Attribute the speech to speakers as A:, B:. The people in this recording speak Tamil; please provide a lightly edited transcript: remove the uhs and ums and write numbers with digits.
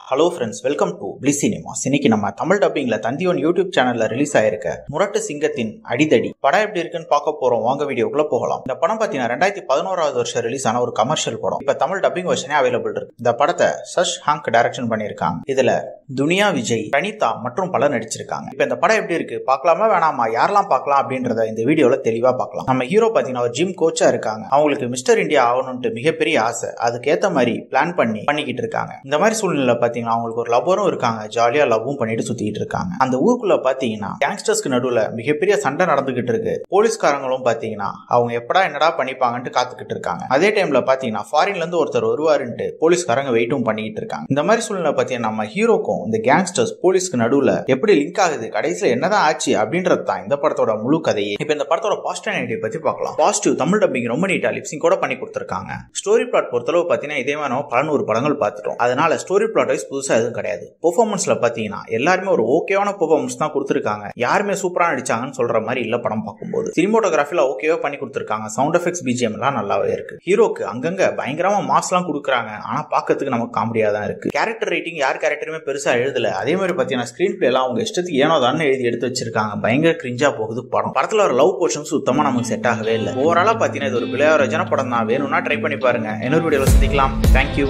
A: Hello friends, welcome to bliss cinemas. இன்னைக்கு நம்ம தமிழ் டப்பிங்ல தந்தியோன் யூடியூப் சேனல்ல ரிலீஸ் ஆயிருக்க முரட்டு சிங்கத்தின் அடிதடி படம் எப்படி இருக்குன்னு பார்க்க போறோம். வாங்க வீடியோக்குள்ள போகலாம். இந்த படம் பாத்தீங்கன்னா 2011 வருஷம் ரிலீஸ் ஆன ஒரு கமர்ஷியல் படம். இப்ப தமிழ் டப்பிங் வெர்ஷனே அவைலபிள் இருக்கு. இந்த படத்தை சஷ் ஹாங்க் டைரக்ஷன் பண்ணிருக்காங்க. இதுல துனியா, விஜய், ரணிதா மற்றும் பலர் நடிச்சிருக்காங்க. இப்ப இந்த படம் எப்படி இருக்கு, பார்க்கலாமா வேணாமா, யாரெல்லாம் பார்க்கலாம் அப்படின்றத இந்த வீடியோல தெளிவா பார்க்கலாம். நம்ம ஹீரோ பாத்தீங்கன்னா ஒரு ஜிம் கோச்சா இருக்காங்க. அவங்களுக்கு மிஸ்டர் இந்தியா ஆகணும்னு மிகப்பெரிய ஆசை. அதுக்கேத்த மாதிரி பிளான் பண்ணிக்கிட்டு இருக்காங்க. இந்த மாதிரி சூழ்நிலை பாத்தீங்கன்னா அவங்களுக்கு ஒரு லவ்வரும் இருக்காங்க. ஜாலியா லவ்வும் பண்ணிட்டு சுத்திட்டு இருக்காங்க. அந்த ஊருக்குள்ள பாத்தீங்கன்னா கேங்ஸ்டர்ஸ்க்கு நடுவுல மிகப்பெரிய சண்டை நடந்துகிட்டு இருக்கு. போலீஸ்காரங்களும் பாத்தீங்கன்னா அவங்க எப்படா என்னடா பண்ணிப்பாங்கன்னு காத்துக்கிட்டு இருக்காங்க. அதே டைம்ல பாத்தீங்கன்னா ஃபாரின்ல இருந்து ஒருத்தர் வருவாருன்ட்டு போலீஸ்காரங்க வெயிட்டும் பண்ணிட்டு இருக்காங்க. இந்த மாதிரி சூழ்நிலை பாத்தீங்கன்னா நம்ம ஹீரோக்கும் இந்த கேங்ஸ்டர்ஸ் போலீஸ்க்கு நடுவுல எப்படி லிங்க் ஆகுது, கடைசியில என்னதான் ஆச்சு அப்படின்றது தான் இந்த படத்தோட முழு கதையே. இப்ப இந்த படத்தோட பாசிட்டிவ் நெகட்டிவ் பத்தி பார்க்கலாம். பாசிட்டிவ், தமிழ் டப்பிங் ரொம்ப நீட்டா லிப்சிங் கூட பண்ணி கொடுத்திருக்காங்க. ஸ்டோரி பிளாட் பொறுத்தளவு பாத்தீங்கன்னா இதே மாதிரி 11 படங்கள் பார்த்துட்டோம். அதனால ஸ்டோரி பிளாட் வைஸ் புதுசா எதுவும் கிடையாது. பெர்ஃபார்மன்ஸ்ல பாத்தீங்கன்னா எல்லாருமே ஒரு ஓகேவான பெர்ஃபார்மன்ஸ் தான் கொடுத்திருக்காங்க. யாருமே சூப்பரா நடிச்சாங்கன்னு சொல்ற மாதிரி இல்ல படம் பார்க்கும்போது. சினிமோட்டோகிராஃபில ஓகேவா பண்ணி கொடுத்திருக்காங்க. சவுண்ட் எஃபெக்ட்ஸ், பிஜிஎம் எல்லாம் நல்லாவே இருக்கு. ஹீரோக்கு அங்கங்க பயங்கரமா மாஸ் எல்லாம் கொடுக்குறாங்க. ஆனா பாக்கிறதுக்கு நமக்கு காமெடியா தான் இருக்கு. கேரக்டர் ரைட்டிங் யார் கேரக்டருமே பெருசா எழுதல. அதே மாதிரி பாத்தீங்கன்னா ஸ்கிரீன் பிளே எல்லாம் அவங்க இஷ்டத்துக்கு ஏனோ தான் எழுதி எடுத்து வச்சிருக்காங்க. பயங்கர கிரிஞ்சா போகுது படம். படத்துல ஒரு லவ் போர்ஷன் சுத்தமா நமக்கு செட் ஆகவே இல்லை. ஓவராலா பாத்தீங்கன்னா இது ஒரு பிள்ளையார ஜன படம் தான். வேணும்னா ட்ரை பண்ணி பாருங்க. இன்னொரு வீடியோல சந்திக்கலாம். தேங்க்யூ.